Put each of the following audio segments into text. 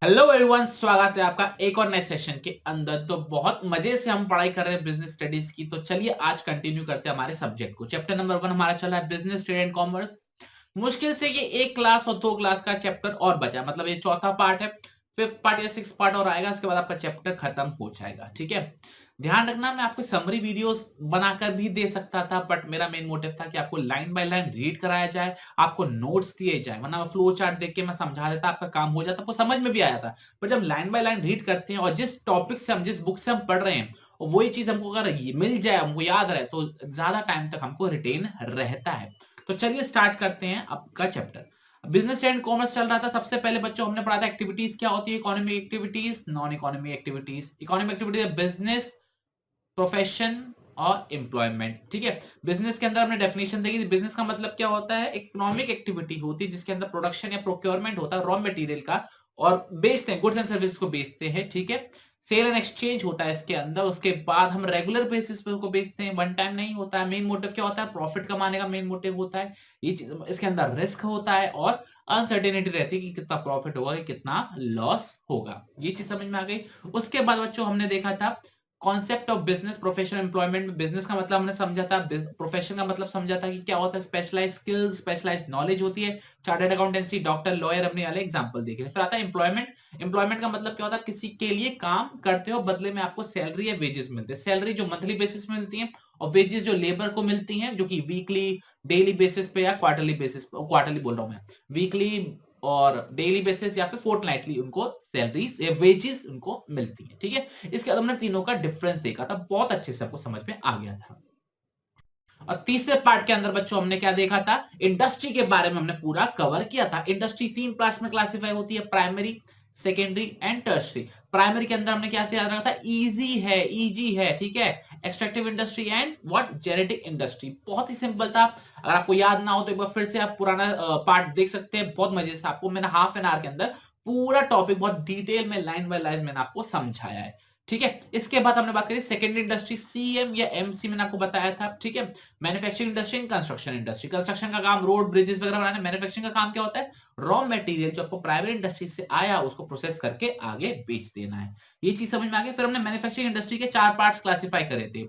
Hello everyone, स्वागत है आपका एक और नए सेशन के अंदर। तो बहुत मजे से हम पढ़ाई कर रहे हैं बिजनेस स्टडीज की। तो चलिए आज कंटिन्यू करते हैं हमारे सब्जेक्ट को। चैप्टर नंबर 1 हमारा चला है बिजनेस ट्रेड एंड कॉमर्स। मुश्किल से ये एक क्लास और 2 क्लास का चैप्टर और बचा, मतलब ये चौथा पार्ट है। फिफ्थ पार्ट या सिक्स पार्ट और आएगा, उसके बाद आपका चैप्टर खत्म हो जाएगा। ठीक है, ध्यान रखना, मैं आपको समरी वीडियोस बनाकर भी दे सकता था, बट मेरा मेन मोटिव था कि आपको लाइन बाय लाइन रीड कराया जाए, आपको नोट्स दिए जाए, वरना फ्लो चार्ट देख के मैं समझा देता, आपका काम हो जाता, आपको समझ में भी आया था। पर जब लाइन बाय लाइन रीड करते हैं और जिस टॉपिक से हम, जिस बुक से हम पढ़ रहे हैं, और वही चीज हमको अगर मिल जाए, हमको याद रहे, तो ज्यादा टाइम तक हमको रिटेन रहता है। तो चलिए स्टार्ट करते हैं आपका चैप्टर। बिजनेस एंड कॉमर्स चल रहा था। सबसे पहले बच्चों हमने पढ़ा था एक्टिविटीज क्या होती है, economic activities, non economic activities. Economic activities business, profession और एम्प्लॉयमेंट। ठीक है, बिजनेस के अंदर हमने डेफिनेशन देखी थी। बिजनेस का मतलब क्या होता है, इकोनॉमिक एक्टिविटी होती है जिसके अंदर प्रोडक्शन या प्रोक्योरमेंट होता है रॉ मटेरियल का, और बेचते हैं, गुड्स एंड सर्विस को बेचते हैं। ठीक है, सेल एंड एक्सचेंज होता है इसके अंदर। उसके बाद हम रेगुलर बेसिस पे उसको बेचते हैं, वन टाइम नहीं होता है। मेन मोटिव क्या होता है, प्रॉफिट कमाने का मेन मोटिव होता है। ये चीज, इसके अंदर रिस्क होता है और अनसर्टेनिटी रहती है कि कितना प्रॉफिट होगा, कितना लॉस होगा। ये चीज समझ में आ गई। उसके बाद बच्चों हमने देखा था concept of business, profession, employment में बिजनेस का मतलब हमने समझा था, प्रोफेशन का मतलब समझा था कि क्या होता है, स्पेशलाइज स्किल्स, स्पेशलाइज नॉलेज होती है। चार्टर्ड अकाउंटेंसी, डॉक्टर, लॉयर, अपने वाले एग्जांपल देखे। फिर आता है एम्प्लॉयमेंट। एम्प्लॉयमेंट का मतलब क्या होता है, किसी के लिए काम करते हो, बदले में आपको सैलरी या वेजेस मिलते हैं। सैलरी जो मंथली बेसिस में मिलती है, और वेजेस जो लेबर को मिलती हैं, जो कि वीकली, डेली बेसिस पे या क्वार्टरली बेसिस पे, क्वार्टरली बोल रहा हूं मैं, वीकली और डेली बेसिस या फिर फोर्टनाइटली उनको सैलरीज या वेजेस उनको मिलती है। ठीक है, इसके बाद हमने तीनों का डिफरेंस देखा था, बहुत अच्छे से आपको समझ में आ गया था। और तीसरे पार्ट के अंदर बच्चों हमने क्या देखा था, इंडस्ट्री के बारे में हमने पूरा कवर किया था। इंडस्ट्री 3 पार्ट्स में क्लासिफाई होती है, primary, secondary and tertiary. Primary के अंदर हमने क्या याद रखा था, इजी है, इजी है। ठीक है, extractive industry and what, genetic industry. बहुत ही सिंपल था। अगर आपको याद ना हो तो एक बार फिर से आप पुराना पार्ट देख सकते हैं, बहुत मजे से आपको मैंने हाफ एन आवर के अंदर पूरा टॉपिक बहुत डिटेल में, लाइन बाय लाइन मैंने आपको समझाया है। ठीक है, इसके बाद हमने बात करी सेकेंडरी इंडस्ट्री, सीएम या एमसी मैंने आपको बताया था। ठीक है, manufacturing industry, construction industry. Construction का काम रोड, ब्रिजेस वगैरह बनाना। मैन्युफैक्चरिंग का काम क्या होता है, रॉ मटेरियल जो आपको प्राइमरी इंडस्ट्री से आया उसको प्रोसेस करके आगे बेच देना है। ये चीज समझ में आ गई। फिर हमने मैन्युफैक्चरिंग इंडस्ट्री के 4 पार्ट्स क्लासिफाई करे थे,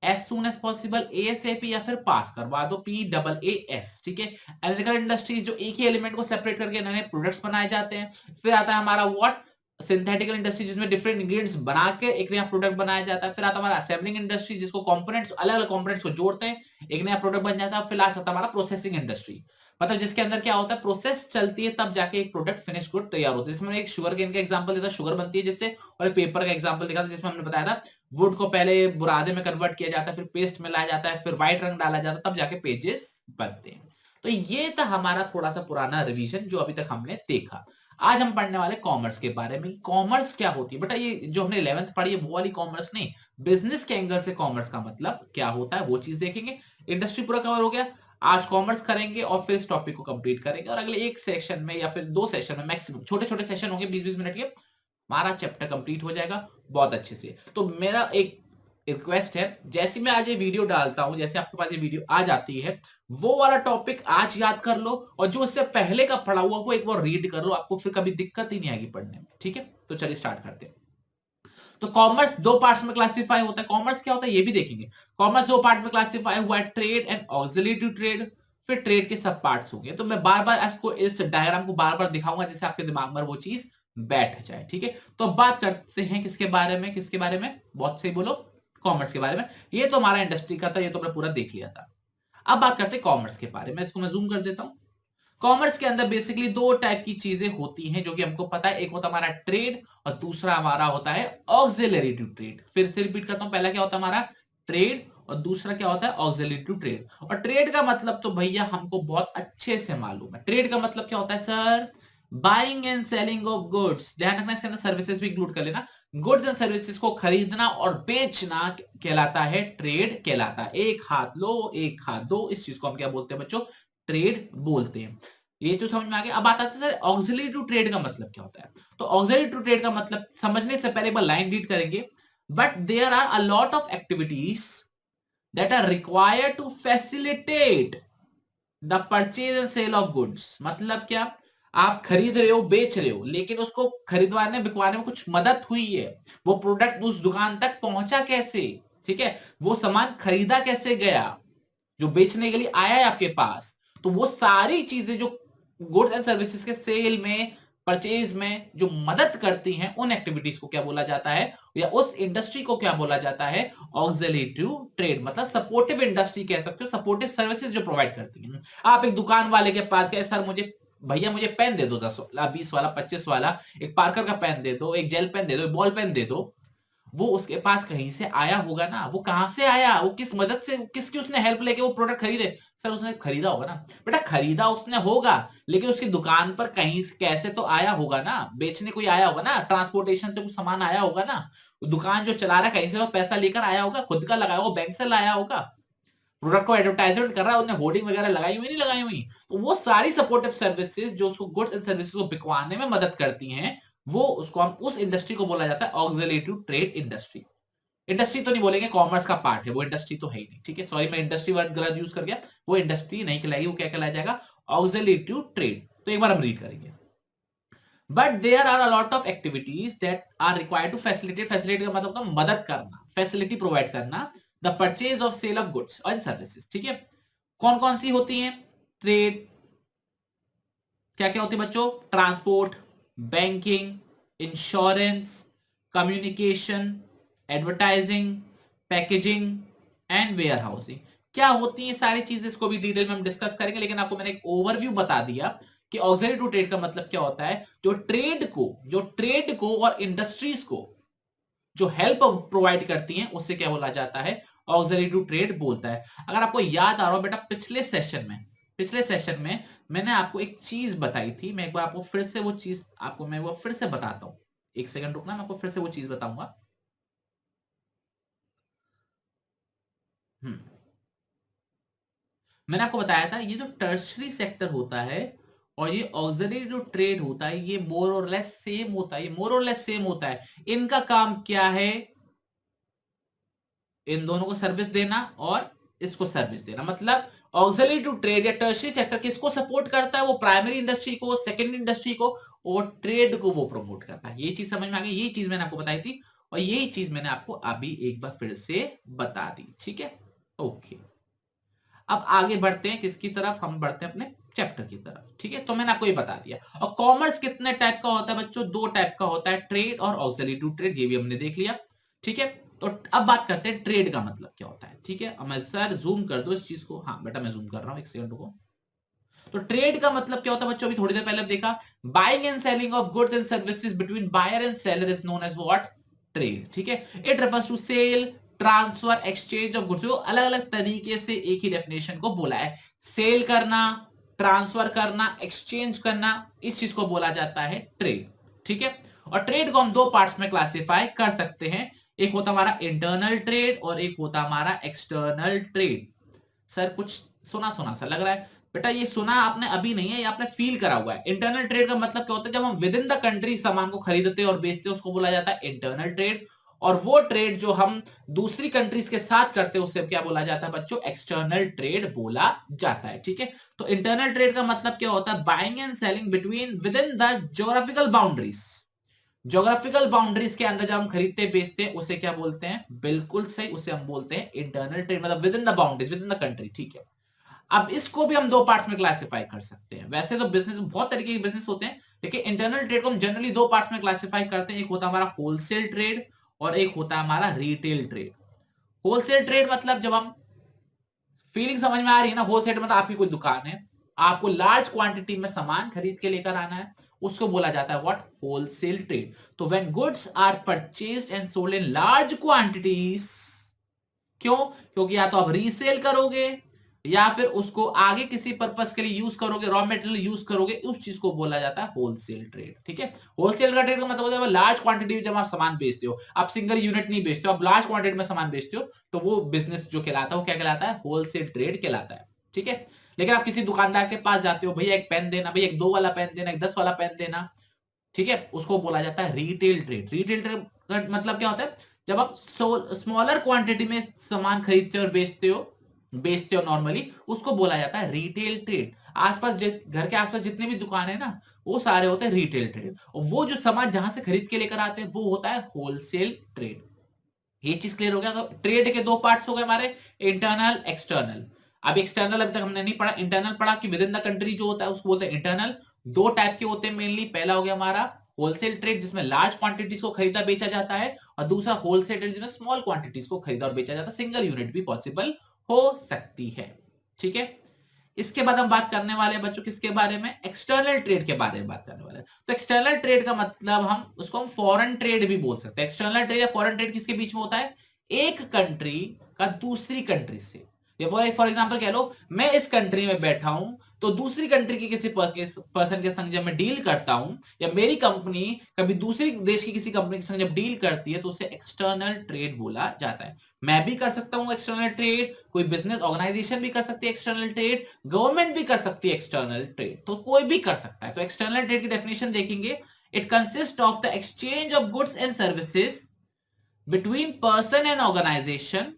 as soon as possible, ASAP या फिर पास करवा दो, PAAS। ठीक है, एनालिटिकल इंडस्ट्रीज जो एक ही एलिमेंट को सेपरेट करके नए नए प्रोडक्ट्स बनाए जाते हैं। फिर आता है हमारा व्हाट, सिंथेटिकल इंडस्ट्री, जिसमें डिफरेंट इंग्रेडिएंट्स बना के एक नया प्रोडक्ट बनाया जाता है। फिर आता है हमारा असेंबलिंग इंडस्ट्री, जिसको कंपोनेंट्स, अलग अलग कंपोनेंट्स को जोड़ते हैं एक नया प्रोडक्ट बन जाता है। फिर लास्ट आता है हमारा प्रोसेसिंग इंडस्ट्री, मतलब जिसके अंदर क्या होता है, प्रोसेस चलती है तब जाके एक प्रोडक्ट, फिनिश गुड तैयार होता है। जिसमें एक शुगर केन का एग्जांपल दिया था, शुगर बनती है जिससे, और एक पेपर का एग्जांपल दिखा था जिसमें हमने बताया था वुड को पहले बुरादे में कन्वर्ट किया जाता है, फिर पेस्ट मिलाया जाता है, फिर व्हाइट रंग डाला जाता है, तब जाके पेजेस बनते हैं। तो ये था हमारा थोड़ा सा पुराना रिवीजन जो अभी तक हमने देखा। आज हम पढ़ने वाले कॉमर्स के बारे में। कॉमर्स क्या होती है बेटा, ये जो हमने 11th पढ़ी है वो वाली कॉमर्स नहीं, बिजनेस के एंगल से कॉमर्स का मतलब क्या होता है वो चीज देखेंगे। इंडस्ट्री पूरा कवर हो गया। आज कॉमर्स करेंगे और फिर इस टॉपिक को कंप्लीट करेंगे, और अगले एक सेशन में या फिर 2 सेशन में मैक्सिमम, छोटे छोटे सेशन होंगे 20-20 मिनट के, हमारा चैप्टर कंप्लीट हो जाएगा बहुत अच्छे से। तो मेरा एक रिक्वेस्ट है, जैसे मैं आज ये वीडियो डालता हूं, जैसे आपके पास ये वीडियो आ जाती है, वो वाला टॉपिक आज याद कर लो, और जो इससे पहले का पढ़ा हुआ वो एक बार रीड कर लो, आपको फिर कभी दिक्कत ही नहीं आएगी पढ़ने में। ठीक है, तो चलिए स्टार्ट करते हैं। तो कॉमर्स 2 पार्ट्स में क्लासिफाई होता है। कॉमर्स क्या होता है ये भी देखेंगे। कॉमर्स 2 पार्ट में क्लासिफाई हुआ है, ट्रेड एंड ऑक्सिलरी ट्रेड। फिर ट्रेड के सब पार्ट्स होंगे। तो मैं बार बार आपको इस डायग्राम को बार बार दिखाऊंगा जिससे आपके दिमाग में वो चीज बैठ जाए। ठीक है, तो अब बात करते हैं किसके बारे में, किसके बारे में, बहुत सही बोलो, कॉमर्स के बारे में। ये तो हमारा इंडस्ट्री का था, ये तो हमने पूरा देख लिया था। अब बात करते हैं कॉमर्स के बारे में। इसको मैं जूम कर देता हूं। कॉमर्स के अंदर बेसिकली 2 टाइप की चीजें होती हैं जो कि हमको पता है। एक होता है हमारा ट्रेड, और दूसरा हमारा होता है ऑक्सिलरी टू ट्रेड। फिर से रिपीट करता हूं, पहला क्या होता है हमारा ट्रेड, और दूसरा क्या होता है ऑक्सिलरी टू ट्रेड। और ट्रेड का मतलब तो भैया हमको बहुत अच्छे से मालूम है। ट्रेड का मतलब क्या होता है sir, buying and selling of goods. ध्यान रखना, इसके अंदर सर्विसेज भी इंक्लूड कर लेना। गुड्स एंड सर्विसेज को खरीदना और बेचना कहलाता है ट्रेड, कहलाता है। एक हाथ लो एक हाथ दो, इस चीज को हम क्या बोलते हैं बच्चों, ट्रेड बोलते हैं। ये तो समझ में आ गया। अब आता है सर ऑक्सिलरी टू ट्रेड का मतलब क्या होता है। तो ऑक्सिलरी टू ट्रेड का मतलब समझने से पहले एक बार लाइन रीड करेंगे। But there are a lot of activities that are required to facilitate the purchase and sale of goods. मतलब क्या, आप खरीद रहे हो, बेच रहे हो, लेकिन उसको खरीदवाने बिकवाने में कुछ मदद हुई है, वो प्रोडक्ट उस दुकान तक पहुंचा कैसे, ठीक है, वो सामान खरीदा कैसे गया, जो बेचने के लिए आया है आपके पास। तो वो सारी चीजें जो गुड्स एंड सर्विसेज के सेल में, परचेज में जो मदद करती हैं, उन एक्टिविटीज को क्या बोला जाता है, या उस इंडस्ट्री को क्या बोला जाता है, ऑक्सिलरी ट्रेड। मतलब सपोर्टिव इंडस्ट्री कह सकते हो, सपोर्टिव सर्विसेज जो प्रोवाइड करती हैं। आप एक दुकान वाले के पास गए, सर मुझे भैया मुझे पेन दे दो 10 वाला, 20 वाला, 25 वाला, एक पार्कर का पेन दे दो, एक जेल पेन दे दो, एक बॉल पेन दे दो। वो उसके पास कहीं से आया होगा ना, वो कहां से आया, वो किस मदद से, किसकी उसने हेल्प लेके वो प्रोडक्ट खरीदे, सर उसने खरीदा होगा ना। बेटा खरीदा उसने होगा, लेकिन उसकी दुकान पर कहीं कैसे तो आया होगा ना, बेचने कोई आया होगा ना, ट्रांसपोर्टेशन से कुछ सामान आया होगा ना, दुकान जो चला रहा है कहीं से तो पैसा लेकर आया होगा, खुद का लगाया होगा, बैंक से लाया होगा, प्रोडक्ट को एडवर्टाइजमेंट कर रहा है, उन्हें होर्डिंग वगैरह लगाई हुई नहीं लगाई हुई। तो वो सारी सपोर्टिव सर्विसेज जो उसको गुड्स एंड सर्विसेज को बिकवाने में मदद करती हैं, वो उसको हम उस इंडस्ट्री को बोला जाता है ऑक्सिलरी ट्रेड इंडस्ट्री। इंडस्ट्री तो नहीं बोलेंगे, कॉमर्स का पार्ट है वो, इंडस्ट्री तो है ही नहीं, ठीक है, सॉरी मैं इंडस्ट्री वर्ड गलत यूज कर गया, वो इंडस्ट्री नहीं कहलाएगी, वो क्या कहलाया जाएगा, ऑक्सिलरी ट्रेड। तो एक बार हम रीड करेंगे। But there are a lot of activities that are required to facilitate, facilitate का मतलब होता है मदद करना, फैसिलिटी प्रोवाइड करना, the purchase of sale of goods and services, ठीक है। कौन कौन सी होती हैं, ट्रेड, क्या क्या होती है बच्चों, transport, banking, insurance, communication, advertising, packaging and warehousing. क्या होती है सारी चीजें, इसको भी डिटेल में हम डिस्कस करेंगे, लेकिन आपको मैंने एक ओवरव्यू बता दिया कि ऑक्सिलरी टू ट्रेड का मतलब क्या होता है, जो ट्रेड को और इंडस्ट्रीज को जो हेल्प प्रोवाइड करती हैं, उससे क्या बोला जाता है, ऑक्सिलरी टू ट्रेड बोलता है। अगर आपको याद आ रहा हो बेटा, पिछले सेशन में मैंने आपको एक चीज बताई थी, मैं एक बार आपको फिर से वो चीज आपको मैं वो फिर से बताता हूं, एक सेकंड रुकना, मैं आपको फिर से वो चीज बताऊंगा। हम्म मैंने आपको बताया था, ये जो टर्शरी सेक्टर होता है और ये ऑक्सिलरी जो ट्रेड होता है, ये मोर और लेस सेम होता है, ये मोर और लेस सेम होता है। इनका काम क्या है, इन दोनों को सर्विस देना और इसको सर्विस देना। मतलब ऑक्सिलरी टू ट्रेड या टर्शरी सेक्टर किसको सपोर्ट करता है, वो प्राइमरी इंडस्ट्री को, सेकेंडरी इंडस्ट्री को, और ट्रेड को वो प्रमोट करता है। ये चीज समझ में आ गई, यही चीज मैंने आपको बताई थी और यही चीज मैंने आपको अभी एक बार फिर से बता दी, ठीक है। ओके, अब आगे बढ़ते हैं, किसकी तरफ, हम बढ़ते हैं अपने चैप्टर की तरफ, ठीक है। तो मैंने आपको ये बता दिया। और कॉमर्स कितने टाइप का होता है बच्चों, दो टाइप का होता है, ट्रेड और ऑक्सिलरी टू ट्रेड, ये भी हमने देख लिया, ठीक है। तो अब बात करते हैं ट्रेड का मतलब क्या होता है, ठीक है। अब मैं सर जूम कर दो इस चीज को, हाँ बेटा मैं जूम कर रहा हूँ, एक सेकंड रुको। तो ट्रेड का मतलब क्या होता है बच्चों, अभी थोड़ी देर पहले देखा, buying and selling of goods and services between buyer and seller is known as what, trade, ठीक है। It refers to sale, transfer, exchange of goods. अलग अलग तरीके से एक ही डेफिनेशन को बोला है, सेल करना, ट्रांसफर करना, एक्सचेंज करना, इस चीज को बोला जाता है ट्रेड, ठीक है। और ट्रेड को हम दो पार्ट्स में क्लासिफाई कर सकते हैं, एक होता हमारा इंटरनल ट्रेड और एक होता हमारा एक्सटर्नल ट्रेड। सर कुछ सुना सुना सा लग रहा है बेटा, ये सुना आपने अभी नहीं है, ये आपने फील करा हुआ है। इंटरनल ट्रेड का मतलब क्या होता है, जब हम विद इन द कंट्री सामान को खरीदते और बेचते हैं, उसको बोला जाता है इंटरनल ट्रेड। और वो ट्रेड जो हम दूसरी कंट्रीज के साथ करते हैं, उसे क्या बोला जाता है बच्चों, एक्सटर्नल ट्रेड बोला जाता है, ठीक है। तो इंटरनल ट्रेड का मतलब क्या होता है, buying and selling between with in the geographical boundaries, geographical boundaries के अंदर जब हम खरीदते बेचते हैं, उसे क्या बोलते हैं, बिल्कुल सही, उसे हम बोलते हैं इंटरनल ट्रेड, मतलब with in the boundaries, with in the country, ठीक है। अब इसको भी हम दो पार्ट्स में क्लासिफाई कर सकते हैं। वैसे तो बिजनेस बहुत तरीके के बिजनेस होते हैं, लेकिन इंटरनल ट्रेड को हम जनरली दो पार्ट्स में क्लासिफाई करते हैं, एक होता है हमारा होलसेल ट्रेड और एक होता है हमारा रिटेल ट्रेड। होलसेल ट्रेड मतलब, जब हम, फीलिंग समझ में आ रही है ना, होलसेल मतलब आपकी कोई दुकान है, आपको लार्ज क्वांटिटी में सामान खरीद के लेकर आना है, उसको बोला जाता है व्हाट, होलसेल ट्रेड। तो when goods are purchased and sold in large quantities, क्यों, क्योंकि या तो आप रीसेल करोगे या फिर उसको आगे किसी पर्पस के लिए यूज करोगे, रॉ मटेरियल यूज करोगे, उस चीज को बोला जाता है होलसेल ट्रेड, ठीक है। होलसेल का ट्रेड का मतलब होता है लार्ज क्वांटिटी में जब आप सामान बेचते हो, आप सिंगल यूनिट नहीं बेचते हो, आप लार्ज क्वांटिटी में सामान बेचते हो, तो वो बिजनेस जो कहलाता है वो क्या कहलाता है, होलसेल ट्रेड कहलाता है, ठीक है। लेकिन आप किसी दुकानदार के पास जाते हो, भैया एक पेन देना, भैया एक 2 वाला पेन देना, एक 10 वाला पेन देना, ठीक है, उसको बोला जाता है रिटेल ट्रेड। रिटेल ट्रेड का मतलब क्या होता है, जब आप स्मॉलर क्वांटिटी में सामान खरीदते हो और बेचते हो, बेचते हो नॉर्मली, उसको बोला जाता है रिटेल ट्रेड। आसपास घर के आसपास जितने भी दुकान है ना, वो सारे होते हैं रिटेल ट्रेड। और वो जो सामान जहां से खरीद के लेकर आते हैं वो होता है होलसेल ट्रेड। ये चीज क्लियर हो गया। तो ट्रेड के दो पार्ट्स हो गए हमारे, इंटरनल एक्सटर्नल। अब एक्सटर्नल अभी तक हमने नहीं पढ़ा, इंटरनल पढ़ा कि विद इन द कंट्री जो होता है उसको बोलते हैं इंटरनल। दो टाइप के होते हैं मेनली, पहला हो गया हमारा होलसेल ट्रेड जिसमें लार्ज क्वांटिटीज को खरीदा बेचा जाता है, और दूसरा होलसेल ट्रेड जिसमें स्मॉल क्वांटिटीज को खरीदा और बेचा जाता है, सिंगल यूनिट भी पॉसिबल हो सकती है। ठीक है, इसके बाद हम बात करने वाले हैं बच्चों किसके बारे में, एक्सटर्नल ट्रेड के बारे में बात करने वाले हैं। तो एक्सटर्नल ट्रेड का मतलब हम उसको हम फॉरेन ट्रेड भी बोल सकते हैं। एक्सटर्नल ट्रेड या फॉरेन ट्रेड किसके बीच में होता है, एक कंट्री का दूसरी कंट्री से। फॉर एग्जांपल कह लो मैं इस कंट्री में बैठा हूं, तो दूसरी कंट्री के किसी पर्सन के संग जब मैं डील करता हूं, या मेरी कंपनी कभी दूसरी देश की किसी कंपनी के संग जब डील करती है, तो उसे एक्सटर्नल ट्रेड बोला जाता है। मैं भी कर सकता हूं एक्सटर्नल ट्रेड, कोई बिजनेस ऑर्गेनाइजेशन भी कर सकती है एक्सटर्नल ट्रेड, गवर्नमेंट भी कर सकती है एक्सटर्नल ट्रेड, तो कोई भी कर सकता है। तो एक्सटर्नल ट्रेड की डेफिनेशन देखेंगे, it consist of the exchange of goods and services between person and organisation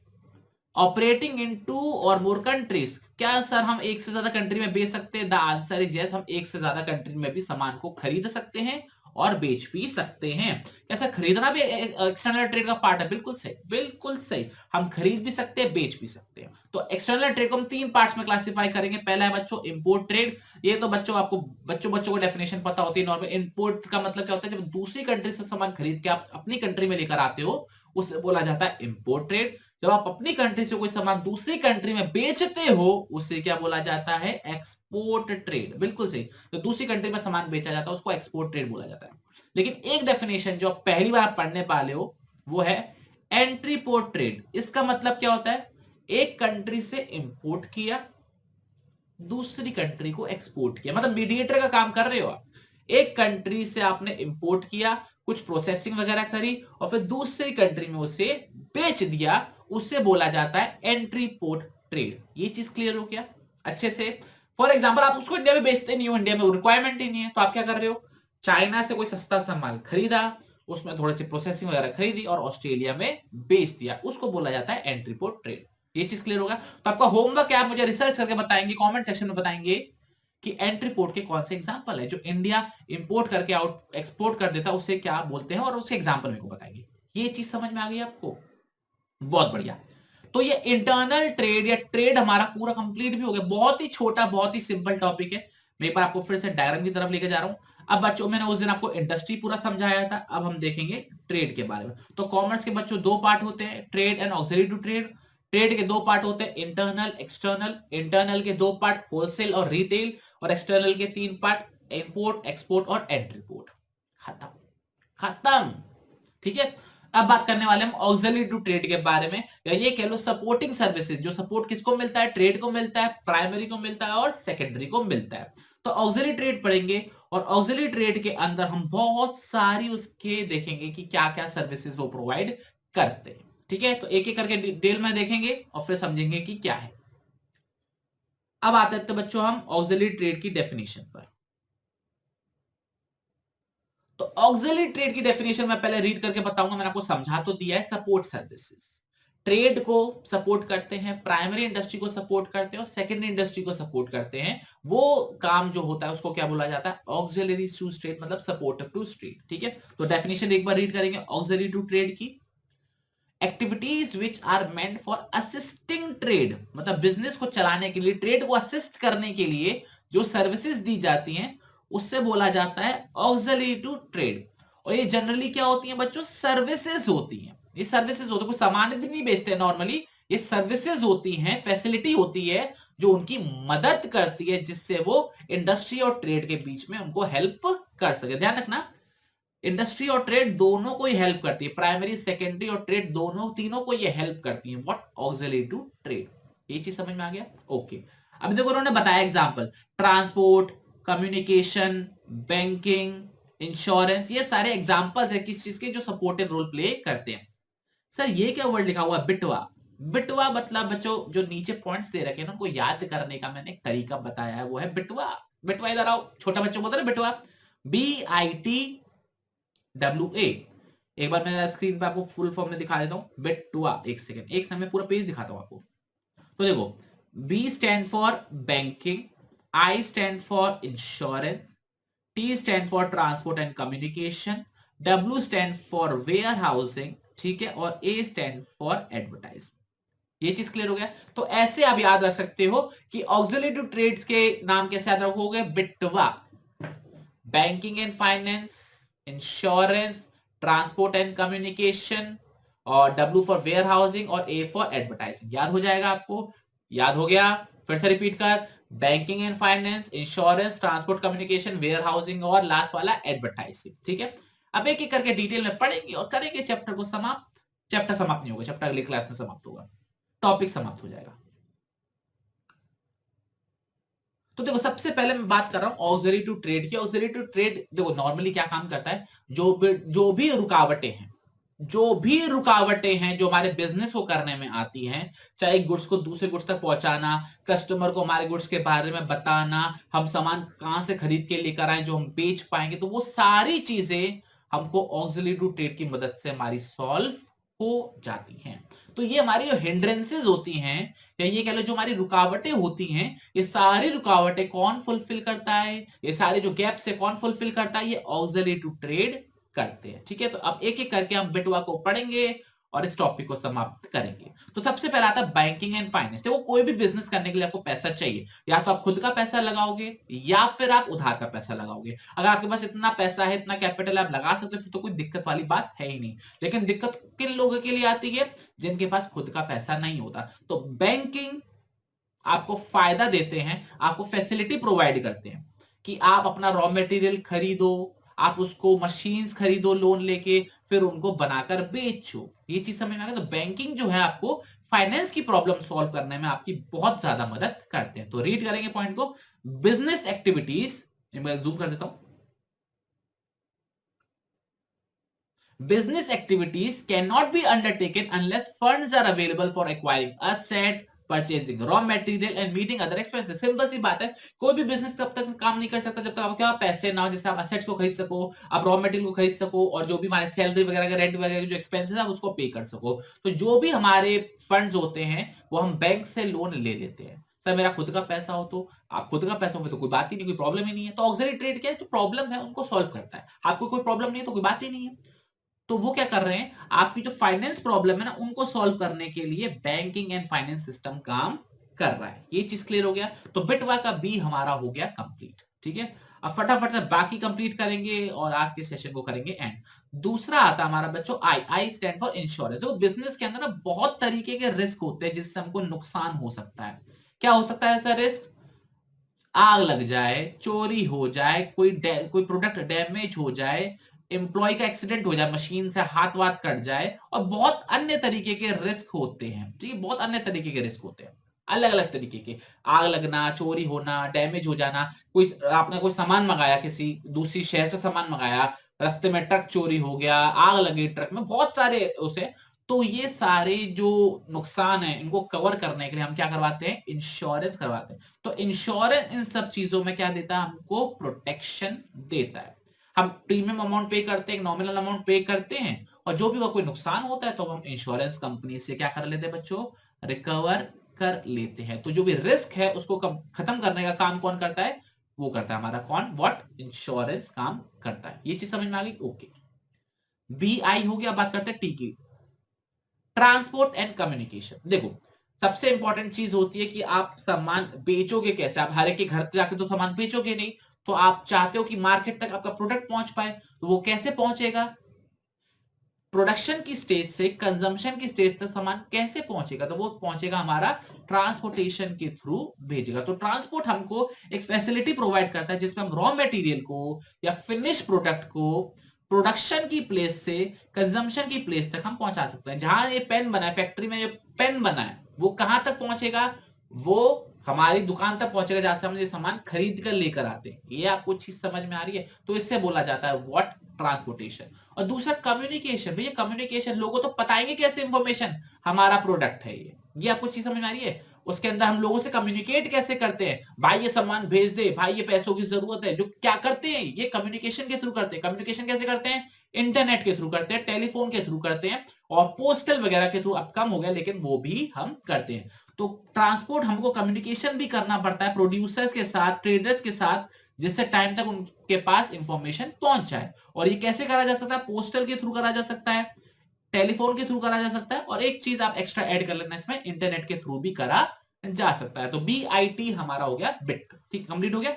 operating in two और मोर कंट्रीज। क्या सर हम एक से ज्यादा कंट्री में बेच सकते हैं? द आंसर इज यस, हम एक से ज्यादा कंट्री में भी सामान को खरीद सकते हैं और बेच भी सकते हैं। कैसा खरीदना भी एक्सटर्नल ट्रेड का पार्ट है? बिल्कुल सही, बिल्कुल सही। हम खरीद भी सकते हैं, बेच भी सकते हैं। तो एक्सटर्नल ट्रेड को हम तीन पार्ट्स में क्लासिफाई करेंगे। पहला है बच्चों इंपोर्ट ट्रेड। ये तो बच्चों आपको बच्चों बच्चों को डेफिनेशन पता होती है नॉर्मल। इंपोर्ट का मतलब क्या होता है, जब दूसरी कंट्री से सामान खरीद के आप अपनी कंट्री में लेकर आते हो, उसे बोला जाता है इंपोर्ट ट्रेड। जब आप अपनी कंट्री से कोई सामान दूसरी कंट्री में बेचते हो, उसे क्या बोला जाता है, एक्सपोर्ट ट्रेड। बिल्कुल सही। तो दूसरी कंट्री में सामान बेचा जाता है उसको एक्सपोर्ट ट्रेड बोला जाता है। लेकिन एक डेफिनेशन जो पहली बार पढ़ने वाले हो वो है एंट्री पोर्ट ट्रेड। इसका मतलब क्या होता है, एक कंट्री से इंपोर्ट किया, दूसरी कंट्री को एक्सपोर्ट किया, मतलब मीडिएटर का काम कर रहे हो आप। एक कंट्री से आपने इंपोर्ट किया, कुछ प्रोसेसिंग वगैरह करी, और फिर दूसरी कंट्री में उसे बेच दिया, उसे बोला जाता है एंट्री पोर्ट ट्रेड। ये चीज क्लियर हो गया अच्छे से? फॉर एग्जाम्पल आप उसको इंडिया में बेचते नहीं हो, इंडिया में रिक्वायरमेंट ही नहीं है, तो आप क्या कर रहे हो, चाइना से कोई सस्ता सामान खरीदा, उसमें थोड़ी सी प्रोसेसिंग वगैरह खरीदी और ऑस्ट्रेलिया में बेच दिया, उसको बोला जाता है एंट्री पोर्ट ट्रेड। ये चीज क्लियर होगा? तो आपका होमवर्क क्या, आप मुझे रिसर्च करके बताएंगे, कमेंट सेक्शन में बताएंगे कि एंट्री पोर्ट के कौन से एग्जांपल है जो इंडिया इंपोर्ट करके आउट एक्सपोर्ट कर देता है, उसे क्या बोलते हैं, और उसके एग्जांपल मेरे को बताएंगे। ये चीज समझ में आ गई आपको? बहुत बढ़िया। तो ये इंटरनल ट्रेड या ट्रेड हमारा पूरा कंप्लीट भी हो गया। बहुत ही छोटा, बहुत ही सिंपल टॉपिक है। मैं एक बार आपको फिर से डायग्राम की तरफ लेके जा रहा हूं। अब बच्चों, मैंने उस दिन आपको इंडस्ट्री पूरा समझाया था, अब हम देखेंगे ट्रेड के बारे में। तो कॉमर्स के बच्चों दो पार्ट होते हैं, trade and auxiliary to trade. Trade के दो पार्ट होते हैं, इंटरनल एक्सटर्नल। इंटरनल के दो पार्ट, होलसेल और रिटेल, और एक्सटर्नल के तीन पार्ट, इंपोर्ट, एक्सपोर्ट और एंट्री पोर्ट। खत्म, खत्म। ठीक है, अब बात करने वाले हम ऑक्सिलरी टू ट्रेड के बारे में, या ये कह लो सपोर्टिंग सर्विसेज। जो सपोर्ट किसको मिलता है, ट्रेड को मिलता है, प्राइमरी को मिलता है और सेकेंडरी को मिलता है। तो ऑक्सिलरी ट्रेड पढ़ेंगे, और ऑक्सिलरी ट्रेड के अंदर हम बहुत सारी उसके देखेंगे कि क्या क्या सर्विसेज वो प्रोवाइड करते हैं। ठीक है, तो एक एक करके डिटेल में देखेंगे और फिर समझेंगे कि क्या है। अब आते हैं तो बच्चों हम ऑक्सिलरी ट्रेड की डेफिनेशन पर। तो ऑक्सिलरी ट्रेड की डेफिनेशन मैं पहले रीड करके बताऊंगा, मैंने आपको समझा तो दिया है। सपोर्ट सर्विसेज ट्रेड को सपोर्ट करते हैं, प्राइमरी इंडस्ट्री को सपोर्ट करते हैं और सेकेंडरी इंडस्ट्री को सपोर्ट करते हैं। वो काम जो होता है उसको क्या बोला जाता है, ऑक्सिलरी टू ट्रेड, मतलब सपोर्टिव टू ट्रेड। ठीक है, तो डेफिनेशन एक बार रीड करेंगे ऑक्सिलरी टू ट्रेड की। Activities which are meant for assisting trade, मतलब बिजनेस को चलाने के लिए, ट्रेड को असिस्ट करने के लिए जो सर्विसेज दी जाती हैं, उससे बोला जाता है ऑक्सिलरी टू ट्रेड। और ये जनरली क्या होती हैं बच्चों, सर्विसेज होती हैं। ये सर्विसेज होती है, कोई सामान भी नहीं बेचते नॉर्मली, ये सर्विसेज होती हैं, फैसिलिटी होती है जो उनकी मदद करती है, जिससे वो इंडस्ट्री और ट्रेड के बीच में उनको हेल्प कर सके। ध्यान रखना, इंडस्ट्री और ट्रेड दोनों को ही हेल्प करती है, प्राइमरी, सेकेंडरी और ट्रेड दोनों, तीनों को ये हेल्प करती है। What, auxiliary to trade. ये चीज समझ में आ गया? ओके। अब देखो उन्होंने बताया example, transport, communication, banking, insurance, ये सारे एग्जांपल्स है किस चीज के, जो सपोर्टिव रोल प्ले करते हैं। सर ये क्या वर्ड लिखा हुआ है, बिटवा? बिटवा मतलब बच्चों जो नीचे पॉइंट्स दे रखे हैं उनको याद करने का मैंने एक तरीका बताया है, वो है बिटवा। बिटवा, इधर आओ, छोटा बच्चा बोलता है ना बिटवा, BITWA। एक बार मैं स्क्रीन पे आपको फुल फॉर्म में दिखा देता हूं, बिटवा। एक सेकंड, एक समय पूरा पेज दिखाता हूं आपको। तो देखो, B stand for banking, I stand for insurance, T stand for transport and communication, W stand for warehousing, ठीक है, और A stand for advertising। ये चीज क्लियर हो गया। तो ऐसे आप याद रख सकते हो कि ऑक्सिलरी ट्रेड्स के नाम कैसे याद रखोगे, बिटवा, banking and finance, insurance, transport and communication, और W फॉर वेयर हाउसिंग और A फॉर एडवर्टाइजिंग। याद हो जाएगा आपको? याद हो गया? फिर से रिपीट कर, banking and finance, insurance, transport communication, warehousing और लास्ट वाला एडवर्टाइजिंग। ठीक है, अब एक एक करके डिटेल में पढ़ेंगे और करेंगे चैप्टर को समाप्त। चैप्टर समाप्त नहीं होगा, चैप्टर अगली क्लास में समाप्त होगा, टॉपिक समाप्त हो जाएगा। तो देखो, सबसे पहले मैं बात कर रहा हूं ऑक्सिलरी टू ट्रेड की। ऑक्सिलरी टू ट्रेड देखो नॉर्मली क्या काम करता है, जो भी रुकावटें हैं, जो हमारे बिजनेस को करने में आती हैं, चाहे गुड्स को दूसरे गुड्स तक पहुंचाना, कस्टमर को हमारे गुड्स के बारे में बताना, हम सामान कहां से खरीद के लेकर आए जो हम बेच पाएंगे, तो वो सारी चीजें हमको ऑक्सिलरी टू ट्रेड की मदद से हमारी सॉल्व हो जाती हैं। तो ये हमारी जो हिंड्रेंसेस होती हैं, या ये कह लो जो हमारी रुकावटें होती हैं, ये सारी रुकावटें कौन फुलफिल करता है, ये सारे जो गैप्स है कौन फुलफिल करता है, ये ऑक्सिलरी टू ट्रेड करते हैं। ठीक है, तो अब एक एक करके हम बिटवा को पढ़ेंगे और इस टॉपिक को समाप्त करेंगे। तो सबसे पहला आता है बैंकिंग एंड फाइनेंस। देखो, कोई भी बिजनेस करने के लिए आपको पैसा चाहिए, या तो आप खुद का पैसा लगाओगे या फिर आप उधार का पैसा लगाओगे। अगर आपके पास इतना पैसा है, इतना कैपिटल आप लगा सकते हो, फिर तो कोई दिक्कत वाली बात है ही नहीं। लेकिन दिक्कत किन लोगों के लिए आती है? जिनके पास खुद का पैसा नहीं होता। तो बैंकिंग आपको फायदा देते हैं, आपको फैसिलिटी प्रोवाइड करते हैं कि आप अपना रॉ मटेरियल खरीदो, आप उसको मशीन्स खरीदो लोन लेके, फिर उनको बनाकर बेचो। ये चीज समझ में आ गया? तो बैंकिंग जो है आपको फाइनेंस की प्रॉब्लम सॉल्व करने में आपकी बहुत ज्यादा मदद करते हैं। तो रीड करेंगे पॉइंट को, बिजनेस एक्टिविटीज, मैं जूम कर देता हूं, business activities cannot be undertaken unless funds are available for acquiring asset, purchasing raw material and meeting other expenses. Simple सी बात है, कोई भी बिजनेस तब तक काम नहीं कर सकता जब तक आपके पास पैसे ना हो, जैसे आप असेट्स को खरीद सको, आप रॉ मटेरियल को खरीद सको, और जो भी हमारे सैलरी वगैरह का रेंट वगैरह जो एक्सपेंसेस है उसको पे कर सको। तो जो भी हमारे फंड्स होते हैं वो हम बैंक से लोन ले लेते हैं। सर मेरा खुद का पैसा हो, तो आप खुद का पैसा हो तो कोई बात ही नहीं, कोई प्रॉब्लम ही नहीं है। तो ऑक्सिलरी ट्रेड क्या है, जो प्रॉब्लम है उनको सॉल्व करता है। आपको कोई प्रॉब्लम नहीं है तो कोई बात ही नहीं है। तो वो क्या कर रहे हैं, आपकी जो फाइनेंस प्रॉब्लम है ना, उनको सॉल्व करने के लिए बैंकिंग एंड फाइनेंस सिस्टम काम कर रहा है। ये चीज क्लियर हो गया? तो बिटवा का बी हमारा हो गया कंप्लीट। ठीक है, अब फटाफट से बाकी कंप्लीट करेंगे और आज के सेशन को करेंगे एंड। दूसरा आता हमारा बच्चों आई स्टैंड फॉर इंश्योरेंस। तो बिजनेस के अंदर ना बहुत तरीके के रिस्क होते हैं जिससे हमको नुकसान हो सकता है। क्या हो सकता है ऐसा रिस्क? आग लग जाए, चोरी हो जाए, कोई प्रोडक्ट डैमेज हो जाए, एम्प्लॉय का एक्सीडेंट हो जाए, मशीन से हाथ वाथ कट जाए, और बहुत अन्य तरीके के रिस्क होते हैं। ठीक है, बहुत अन्य तरीके के रिस्क होते हैं, अलग अलग तरीके के। आग लगना, चोरी होना, डैमेज हो जाना, कोई आपने कोई सामान मंगाया, किसी दूसरी शहर से सामान मंगाया, रास्ते में ट्रक चोरी हो गया, आग लगी ट्रक में, बहुत सारे उसे। तो ये सारे जो नुकसान है इनको कवर करने के लिए हम क्या करवाते हैं? इंश्योरेंस करवाते हैं। तो इंश्योरेंस इन सब चीजों में क्या देता है? हमको प्रोटेक्शन देता है। हम प्रीमियम अमाउंट पे करते हैं, नॉमिनल अमाउंट पे करते हैं, और जो भी कोई नुकसान होता है तो हम इंश्योरेंस कंपनी से क्या कर लेते हैं बच्चों? रिकवर कर लेते हैं। तो जो भी रिस्क है उसको खत्म करने का काम कौन करता है? वो करता है हमारा कौन? व्हाट? इंश्योरेंस काम करता है। ये चीज समझ में आ गई? ओके, बी आई हो गया। बात करते हैं टी की, ट्रांसपोर्ट एंड कम्युनिकेशन। देखो, सबसे इंपॉर्टेंट चीज होती है कि आप सामान बेचोगे कैसे। आप हर एक के घर जाके तो सामान बेचोगे नहीं, तो आप चाहते हो कि मार्केट तक आपका प्रोडक्ट पहुंच पाए, तो वो कैसे पहुंचेगा? प्रोडक्शन की स्टेज से कंजम्पशन की स्टेज तक सामान कैसे पहुंचेगा? तो वो पहुंचेगा हमारा ट्रांसपोर्टेशन के थ्रू भेजेगा। तो ट्रांसपोर्ट हमको एक फैसिलिटी प्रोवाइड करता है जिसमें हम रॉ मटेरियल को या फिनिश प्रोडक्ट को प्रोडक्शन की प्लेस से कंजम्पशन की प्लेस तक हम पहुंचा सकते हैं। जहां ये पेन बना है, फैक्ट्री में जो पेन बना है, वो कहां तक पहुंचेगा? वो हमारी दुकान तक पहुंचेगा जहां से हम ये सामान खरीद कर लेकर आते हैं। ये आपको चीज समझ में आ रही है? तो इससे बोला जाता है व्हाट? ट्रांसपोर्टेशन। और दूसरा कम्युनिकेशन। भैया कम्युनिकेशन, लोगों तो बताएंगे कैसे इंफॉर्मेशन? हमारा प्रोडक्ट है ये आपको चीज समझ में आ रही है? उसके अंदर हम लोगों से कम्युनिकेट कैसे करते हैं? भाई ये सामान भेज दे, भाई ये पैसों की जरूरत है, जो क्या करते हैं ये कम्युनिकेशन के थ्रू करते हैं। कम्युनिकेशन कैसे करते हैं? इंटरनेट के थ्रू करते हैं, टेलीफोन के थ्रू करते हैं, और पोस्टल वगैरह के थ्रू अब कम हो गया लेकिन वो भी हम करते हैं। तो ट्रांसपोर्ट हमको कम्युनिकेशन भी करना पड़ता है प्रोड्यूसर्स के साथ, ट्रेडर्स के साथ, जिससे टाइम तक उनके पास इंफॉर्मेशन पहुंच जाए। और ये कैसे करा जा सकता है? पोस्टल के थ्रू करा जा सकता है, टेलीफोन के थ्रू करा जा सकता है, और एक चीज आप एक्स्ट्रा ऐड कर लेना इसमें, इंटरनेट के थ्रू भी करा जा सकता है। तो BIT हमारा हो गया बिट, ठीक, कंप्लीट हो गया।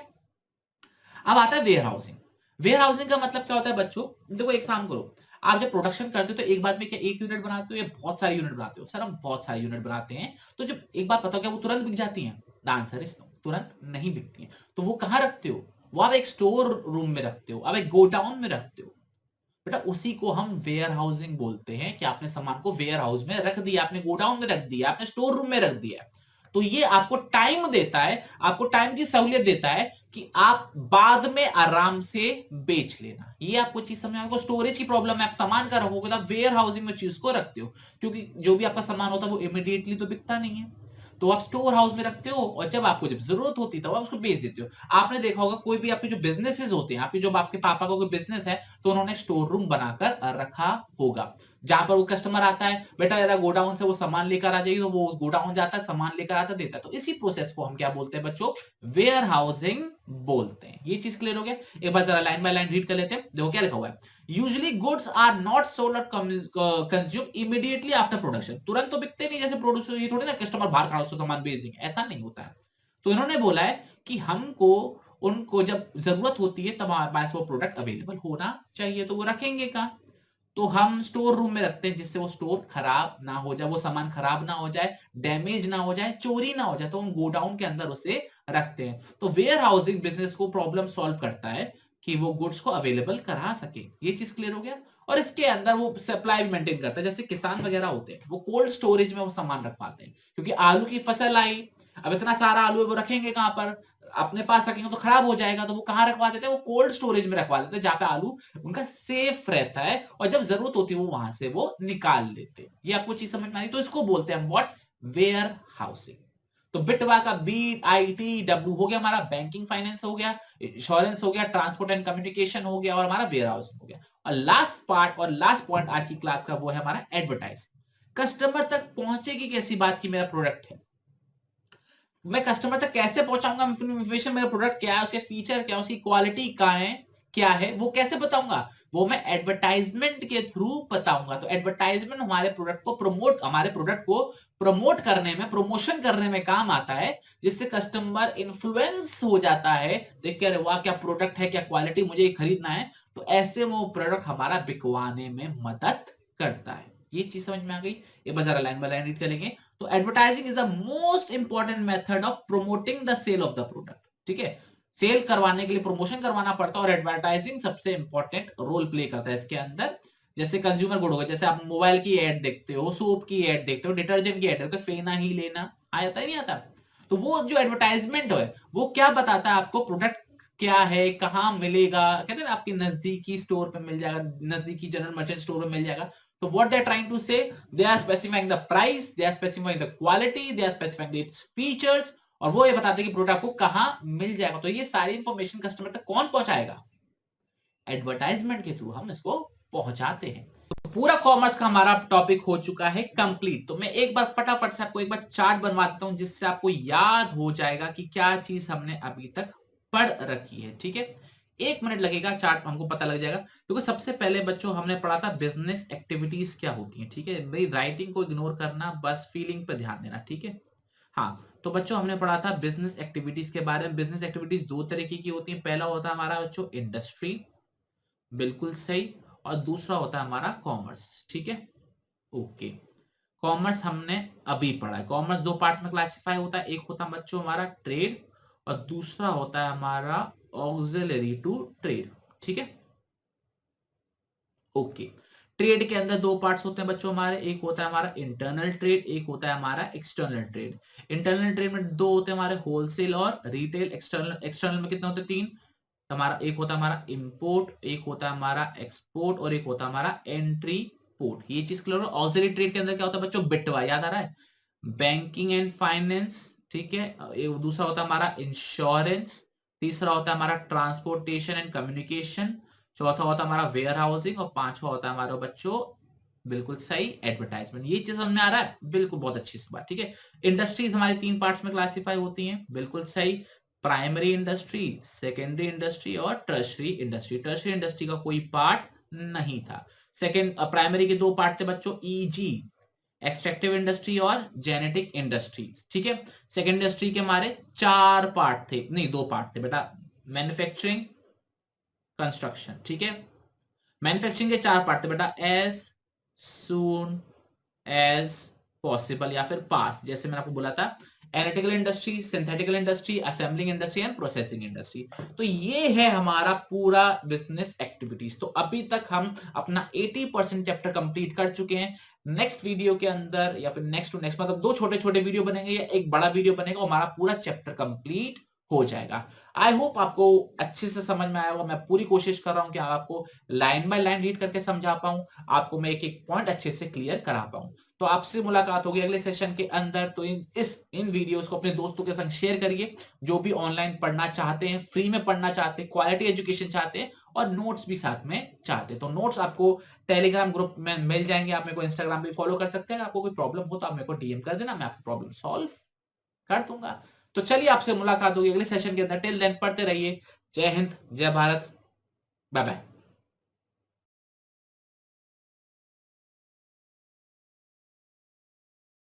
अब आता है वेयर हाउसिंग। वेयर हाउसिंग का मतलब क्या होता है बच्चों? देखो एक काम करो, आप जब प्रोडक्शन करते हो तो एक बात में क्या एक यूनिट बनाते हो या बहुत सारे यूनिट बनाते हो? सर हम बहुत सारे यूनिट बनाते हैं। तो जब एक बात बताओ, क्या वो तुरंत बिक जाती हैं? द आंसर इज नो, तुरंत नहीं बिकती हैं। तो वो कहां रखते हो? वो आप एक स्टोर रूम में रखते हो, आप एक गोडाउन में रखते हो। बेटा उसी को हम वेयर हाउसिंग बोलते हैं, कि आपने सामान को वेयर हाउस में रख दिया, आपने गोडाउन में रख दिया, आपने स्टोर रूम में रख दिया। तो ये आपको टाइम देता है, आपको टाइम की सहूलियत देता है कि आप बाद में आराम से बेच लेना। ये आपको चीज समझ, आपको स्टोरेज की प्रॉब्लम है, आप सामान का रखोगे तो आप वेयर हाउसिंग में चीज को रखते हो, क्योंकि जो भी आपका सामान होता है वो इमीडिएटली तो बिकता नहीं है, तो आप स्टोर हाउस में रखते हो, और जब आपको जब जरूरत होती है तब आप उसको बेच देते हो। आपने देखा होगा कोई भी आपके जो बिजनेसेस होते हैं, आपके जो आपके पापा का कोई बिजनेस है, तो उन्होंने स्टोर रूम बनाकर रखा होगा, जहां पर वो कस्टमर आता है, बेटा जरा गोडाउन से वो सामान लेकर आ जाइए, तो वो गोडाउन जाता है, सामान लेकर आता देता है। तो इसी प्रोसेस को हम क्या बोलते हैं बच्चों? वेयर हाउसिंग बोलते हैं। ये चीज क्लियर हो गया? एक बार जरा लाइन बाय लाइन रीड कर लेते हैं। देखो क्या लिखा हुआ है, usually goods are not sold और कंज्यूम इमीडिएटली आफ्टर प्रोडक्शन। तुरंत तो बिकते नहीं, जैसे प्रोड्यूसर ये थोड़ी ना कस्टमर बाहर खड़ा उसको सामान बेच देंगे, ऐसा नहीं होता है। तो इन्होंने बोला है कि हमको उनको जब जरूरत होती है तब हमारे पास वो प्रोडक्ट अवेलेबल होना चाहिए, तो वो रखेंगे कहां? तो हम स्टोर रूम में रखते हैं, जिससे वो स्टोर खराब ना हो जाए, वो सामान खराब ना हो जाए, डैमेज ना हो जाए, चोरी ना हो जाए, तो हम गोडाउन के अंदर उसे रखते हैं। तो वेयर हाउसिंग बिजनेस को प्रॉब्लम सॉल्व करता है कि वो गुड्स को अवेलेबल करा सके। ये चीज क्लियर हो गया? और इसके अंदर वो सप्लाई भी मेंटेन करता है। जैसे किसान वगैरह होते हैं, वो कोल्ड स्टोरेज में वो सामान रखवाते हैं, क्योंकि आलू की फसल आई, अब इतना सारा आलू है, वो रखेंगे कहां पर? अपने पास रखेंगे तो खराब हो जाएगा, तो वो कहां रखवा देते हैं? वो कोल्ड स्टोरेज में रखवा देते हैं, जहां पे आलू उनका सेफ रहता है, और जब जरूरत होती है वो वहां से वो निकाल लेते हैं। ये आपको चीज समझ में आई? तो इसको बोलते हैं व्हाट? Where housing. तो बिटवा का BITW हो गया हमारा, बैंकिंग फाइनेंस हो गया, इंश्योरेंस हो गया, ट्रांसपोर्ट एंड कम्युनिकेशन हो गया, और हमारा वेयर हाउसिंग हो गया। और लास्ट पार्ट और लास्ट पॉइंट आज की क्लास का वो है हमारा एडवर्टाइजिंग। कस्टमर तक पहुंचेगी कैसी बात की मेरा प्रोडक्ट है, मैं कस्टमर तक कैसे पहुंचाऊंगा इंफॉर्मेशन, मेरा प्रोडक्ट क्या है, उसके फीचर क्या है, उसकी क्वालिटी क्या है, वो कैसे बताऊंगा? वो मैं एडवर्टाइजमेंट के थ्रू बताऊंगा। तो एडवर्टाइजमेंट हमारे प्रोडक्ट को प्रमोट करने में, प्रमोशन करने में काम आता है, जिससे कस्टमर इन्फ्लुएंस हो जाता है, देख के अरे वाह क्या प्रोडक्ट है, क्या क्वालिटी, मुझे ये खरीदना है। तो ऐसे वो प्रोडक्ट हमारा बिकवाने में मदद करता है। ये चीज समझ में आ गई? एक बार जरा लाइन बाय लाइन रीड करेंगे। तो advertising is the most important method of promoting the sale of the product. ठीक है, सेल करवाने के लिए प्रमोशन करवाना पड़ता है, और एडवर्टाइजिंग सबसे इंपॉर्टेंट रोल प्ले करता है इसके अंदर। जैसे कंज्यूमर गुड होगा, जैसे आप मोबाइल की एड देखते हो, सोप की एड देखते हो, डिटर्जेंट की एड देखते हो, फेना ही लेना आता ही नहीं आता। तो वो जो एडवर्टाइजमेंट है वो क्या बताता है आपको? प्रोडक्ट क्या है, कहां मिलेगा, कहते हैं ना आपकी नजदीकी स्टोर पे मिल जाएगा, नजदीकी जनरल मर्चेंट स्टोर पे मिल जाएगा। So what they're trying to say, they are specifying the price, they are specifying the quality, they are specifying its features, और वो ये बताते हैं कि प्रोडक्ट को कहां मिल जाएगा। तो ये सारी इंफॉर्मेशन कस्टमर तक कौन पहुंचाएगा? एडवर्टाइजमेंट के थ्रू हम इसको पहुंचाते हैं। तो पूरा कॉमर्स का हमारा टॉपिक हो चुका है कंप्लीट। तो मैं एक बार फटाफट से आपको एक बार चार्ट बनवा देता हूं, जिससे आपको याद हो जाएगा कि क्या चीज हमने अभी तक पढ़ रखी है। ठीक है, 1 मिनट लगेगा, चार्ट हमको पता लग जाएगा। तो सबसे पहले बच्चों हमने पढ़ा था बिजनेस एक्टिविटीज क्या होती हैं। ठीक है, मेरी राइटिंग को इग्नोर करना, बस फीलिंग पे ध्यान देना। ठीक है, हाँ। तो बच्चों हमने पढ़ा था बिजनेस एक्टिविटीज के बारे में। बिजनेस एक्टिविटीज दो तरीके की होती है, पहला होता है हमारा बच्चों इंडस्ट्री, बिल्कुल सही, और दूसरा होता है हमारा कॉमर्स। ठीक है, ओके। कॉमर्स हमने अभी पढ़ा है। कॉमर्स दो पार्ट्स में क्लासिफाई होता है, एक होता है बच्चों हमारा ट्रेड, और दूसरा होता है हमारा ऑक्सिलरी टू ट्रेड। ठीक है, ओके। ट्रेड के अंदर दो पार्ट्स होते हैं बच्चों हमारे, एक होता है हमारा इंटरनल ट्रेड, एक होता है हमारा एक्सटर्नल ट्रेड। इंटरनल ट्रेड में दो होते हैं हमारे, होलसेल और रिटेल। एक्सटर्नल में कितने होते हैं? 3। हमारा एक होता है हमारा इंपोर्ट, एक होता है हमारा एक्सपोर्ट, और एक होता है हमारा एंट्री पोर्ट। ये चीज क्लियर हो? ऑक्सिलरी ट्रेड के अंदर क्या होता है बच्चों? बिटवा, याद आ रहा है? Banking and finance. ठीक है, दूसरा होता है हमारा इंश्योरेंस, तीसरा होता है हमारा ट्रांसपोर्टेशन एंड कम्युनिकेशन, चौथा होता है हमारा वेयर हाउसिंग, और पांचवा होता है हमारा बच्चों बिल्कुल सही, एडवर्टाइजमेंट। ये चीज समझ में आ रहा है, बिल्कुल बहुत अच्छी सी बात। ठीक है, इंडस्ट्रीज हमारी 3 पार्ट्स में क्लासिफाई होती हैं, बिल्कुल सही। प्राइमरी इंडस्ट्री, सेकेंडरी इंडस्ट्री और टर्शरी इंडस्ट्री। टर्शरी इंडस्ट्री का कोई पार्ट नहीं था। सेकेंड प्राइमरी के 2 पार्ट थे बच्चों, ईजी एक्सट्रैक्टिव इंडस्ट्री और जेनेटिक इंडस्ट्रीज। ठीक है, सेकेंड इंडस्ट्री के हमारे 4 पार्ट थे, नहीं 2 पार्ट थे बेटा, मैन्युफैक्चरिंग, कंस्ट्रक्शन। ठीक है, मैन्युफैक्चरिंग के 4 पार्ट थे बेटा, एज सून एज पॉसिबल या फिर पास, जैसे मैंने आपको बोला था, analytical industry, synthetical industry, assembling industry and processing industry. तो ये है हमारा पूरा बिजनेस एक्टिविटीज। तो अभी तक हम अपना 80% चैप्टर कंप्लीट कर चुके हैं। नेक्स्ट वीडियो के अंदर या फिर नेक्स्ट टू नेक्स्ट, मतलब 2 छोटे छोटे वीडियो बनेंगे या एक बड़ा वीडियो बनेगा, हमारा पूरा चैप्टर कंप्लीट हो जाएगा। आई होप आपको अच्छे से समझ में आया होगा। मैं पूरी कोशिश कर रहा हूं कि आपको लाइन बाय लाइन रीड करके समझा पाऊं, आपको मैं एक एक पॉइंट अच्छे से क्लियर करा पाऊं। तो आपसे मुलाकात होगी अगले सेशन के अंदर। तो इन वीडियोस को अपने दोस्तों के संग शेयर करिए, जो भी ऑनलाइन पढ़ना चाहते हैं, फ्री में पढ़ना चाहते हैं, क्वालिटी एजुकेशन चाहते हैं और नोट्स भी साथ में चाहते हैं। तो नोट्स आपको टेलीग्राम ग्रुप में मिल जाएंगे, आप मेरे को इंस्टाग्राम पे फॉलो कर सकते हैं। आपको कोई प्रॉब्लम हो तो आप मेरे को डीएम कर देना, मैं आपकी प्रॉब्लम सॉल्व कर दूंगा। तो चलिए आपसे मुलाकात होगी अगले सेशन के अंदर। टिल देन पढ़ते रहिए। जय हिंद, जय भारत, बाय बाय।